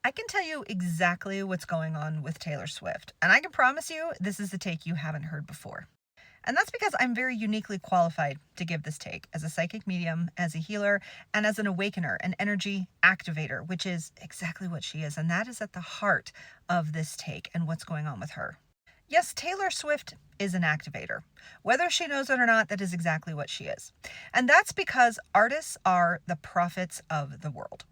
I can tell you exactly what's going on with Taylor Swift, and I can promise you this is a take you haven't heard before. And that's because I'm very uniquely qualified to give this take as a psychic medium, as a healer, and as an awakener, an energy activator, which is exactly what she is. And that is at the heart of this take and what's going on with her. Yes, Taylor Swift is an activator. Whether she knows it or not, that is exactly what she is. And that's because artists are the prophets of the world.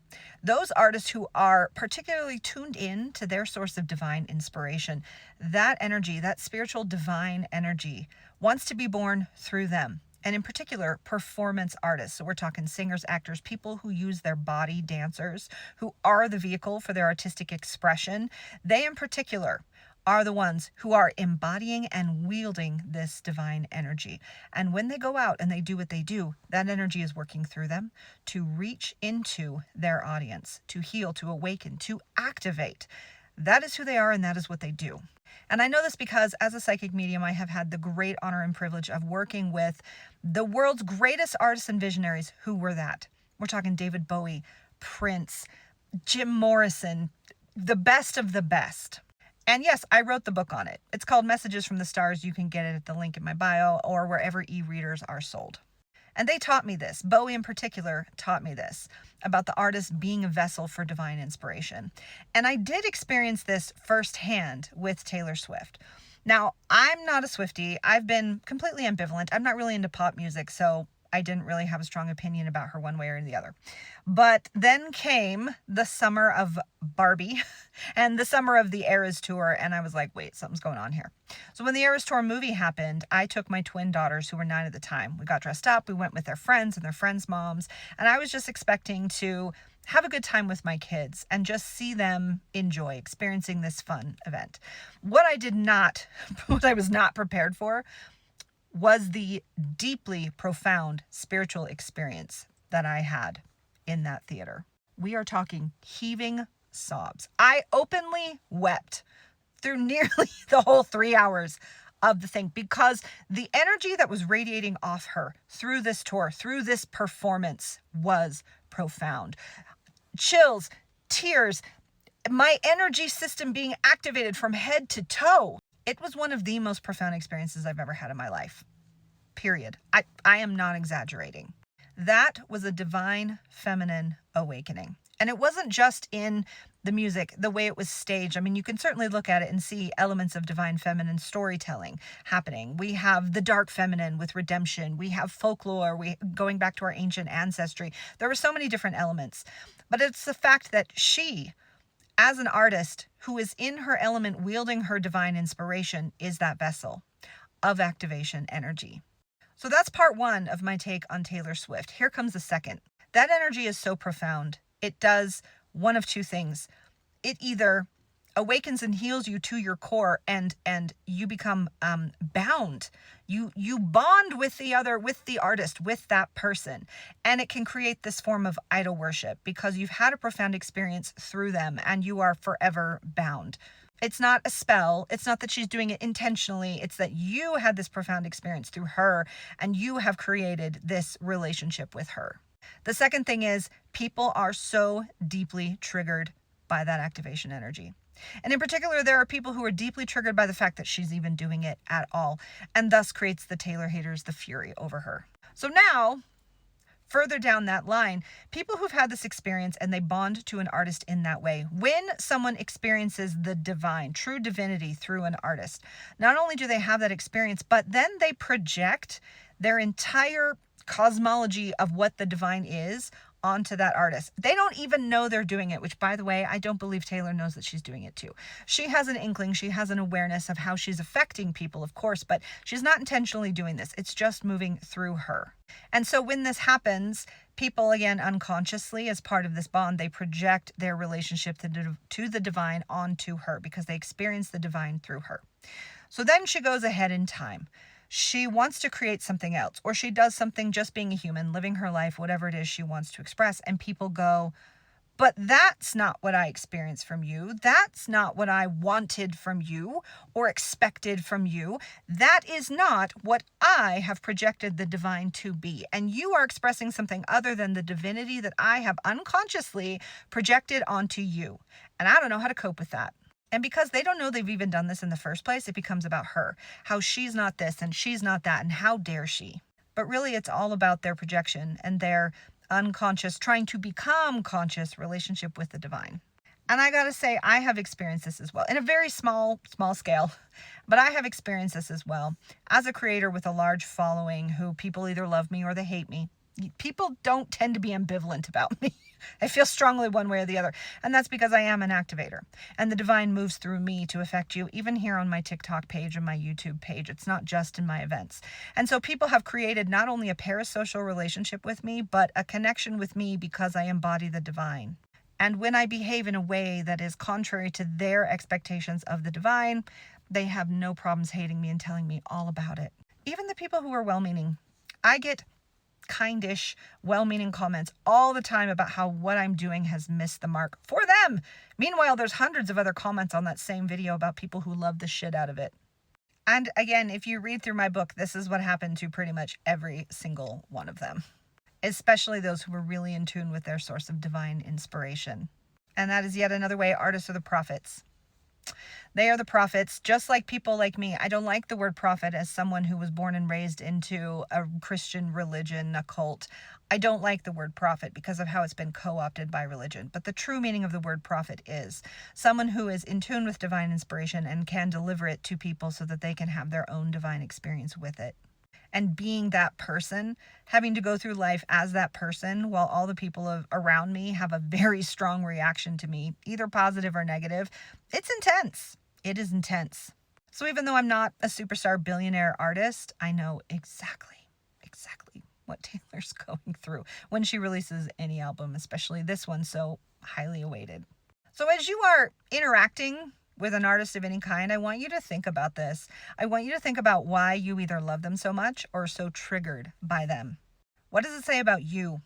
Those artists who are particularly tuned in to their source of divine inspiration, that energy, that spiritual divine energy, wants to be born through them. And in particular, performance artists. So we're talking singers, actors, people who use their body, dancers, who are the vehicle for their artistic expression. They in particular are the ones who are embodying and wielding this divine energy. And when they go out and they do what they do, that energy is working through them to reach into their audience, to heal, to awaken, to activate. That is who they are, and that is what they do. And I know this because as a psychic medium, I have had the great honor and privilege of working with the world's greatest artists and visionaries who were that. We're talking David Bowie, Prince, Jim Morrison, the best of the best. And yes, I wrote the book on it. It's called Messages from the Stars. You can get it at the link in my bio or wherever e-readers are sold. And they taught me this. Bowie in particular taught me this about the artist being a vessel for divine inspiration. And I did experience this firsthand with Taylor Swift. Now, I'm not a Swiftie. I've been completely ambivalent. I'm not really into pop music, so I didn't really have a strong opinion about her one way or the other. But then came the summer of Barbie and the summer of the Eras Tour, and I was like, wait, something's going on here. So when the Eras Tour movie happened, I took my twin daughters, who were 9 at the time. We got dressed up, we went with their friends and their friends' moms, and I was just expecting to have a good time with my kids and just see them enjoy experiencing this fun event. What I was not prepared for was the deeply profound spiritual experience that I had in that theater. We are talking heaving sobs. I openly wept through nearly the whole 3 hours of the thing because the energy that was radiating off her through this tour, through this performance, was profound. Chills, tears, my energy system being activated from head to toe. It was one of the most profound experiences I've ever had in my life. Period. I am not exaggerating. That was a divine feminine awakening. And it wasn't just in the music, the way it was staged. I mean, you can certainly look at it and see elements of divine feminine storytelling happening. We have the dark feminine with redemption. We have folklore, going back to our ancient ancestry. There were so many different elements. But it's the fact that she, as an artist who is in her element, wielding her divine inspiration, is that vessel of activation energy. So that's part one of my take on Taylor Swift. Here comes the second. That energy is so profound. It does one of two things. It either awakens and heals you to your core, and you become bound. You bond with the artist, with that person, and it can create this form of idol worship because you've had a profound experience through them and you are forever bound. It's not a spell. It's not that she's doing it intentionally. It's that you had this profound experience through her and you have created this relationship with her. The second thing is people are so deeply triggered by that activation energy. And in particular, there are people who are deeply triggered by the fact that she's even doing it at all, and thus creates the Taylor haters, the fury over her. So now, further down that line, people who've had this experience and they bond to an artist in that way, when someone experiences the divine, true divinity through an artist, not only do they have that experience, but then they project their entire cosmology of what the divine is onto that artist. They don't even know they're doing it, which, by the way, I don't believe Taylor knows that she's doing it too. She has an inkling, she has an awareness of how she's affecting people, of course, but she's not intentionally doing this. It's just moving through her. And so when this happens, people, again, unconsciously, as part of this bond, they project their relationship to the divine onto her because they experience the divine through her. So then she goes ahead in time. She wants to create something else, or she does something just being a human, living her life, whatever it is she wants to express. And people go, But that's not what I experienced from you. That's not what I wanted from you or expected from you. That is not what I have projected the divine to be. And you are expressing something other than the divinity that I have unconsciously projected onto you. And I don't know how to cope with that. And because they don't know they've even done this in the first place, it becomes about her, how she's not this and she's not that, and how dare she. But really, it's all about their projection and their unconscious, trying to become conscious relationship with the divine. And I gotta say, I have experienced this as well, in a very small scale, but I have experienced this as well. As a creator with a large following who people either love me or they hate me, people don't tend to be ambivalent about me. I feel strongly one way or the other. And that's because I am an activator. And the divine moves through me to affect you, even here on my TikTok page and my YouTube page. It's not just in my events. And so people have created not only a parasocial relationship with me, but a connection with me because I embody the divine. And when I behave in a way that is contrary to their expectations of the divine, they have no problems hating me and telling me all about it. Even the people who are well-meaning. I get kindish, well-meaning comments all the time about how what I'm doing has missed the mark for them. Meanwhile, there's hundreds of other comments on that same video about people who love the shit out of it. And again, if you read through my book, this is what happened to pretty much every single one of them, especially those who were really in tune with their source of divine inspiration. And that is yet another way artists are the prophets. They are the prophets, just like people like me. I don't like the word prophet as someone who was born and raised into a Christian religion, a cult. I don't like the word prophet because of how it's been co-opted by religion. But the true meaning of the word prophet is someone who is in tune with divine inspiration and can deliver it to people so that they can have their own divine experience with it. And being that person, having to go through life as that person while all the people around me have a very strong reaction to me, either positive or negative, it's intense. It is intense. So even though I'm not a superstar billionaire artist, I know exactly what Taylor's going through when she releases any album, especially this one so highly awaited. So as you are interacting with an artist of any kind, I want you to think about this. I want you to think about why you either love them so much or are so triggered by them. What does it say about you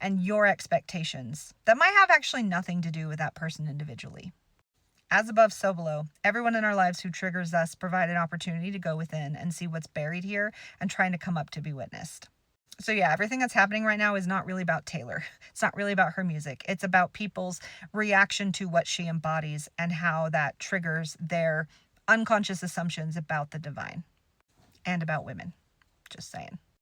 and your expectations that might have actually nothing to do with that person individually? As above, so below. Everyone in our lives who triggers us provide an opportunity to go within and see what's buried here and trying to come up to be witnessed. So yeah, everything that's happening right now is not really about Taylor. It's not really about her music. It's about people's reaction to what she embodies and how that triggers their unconscious assumptions about the divine and about women. Just saying.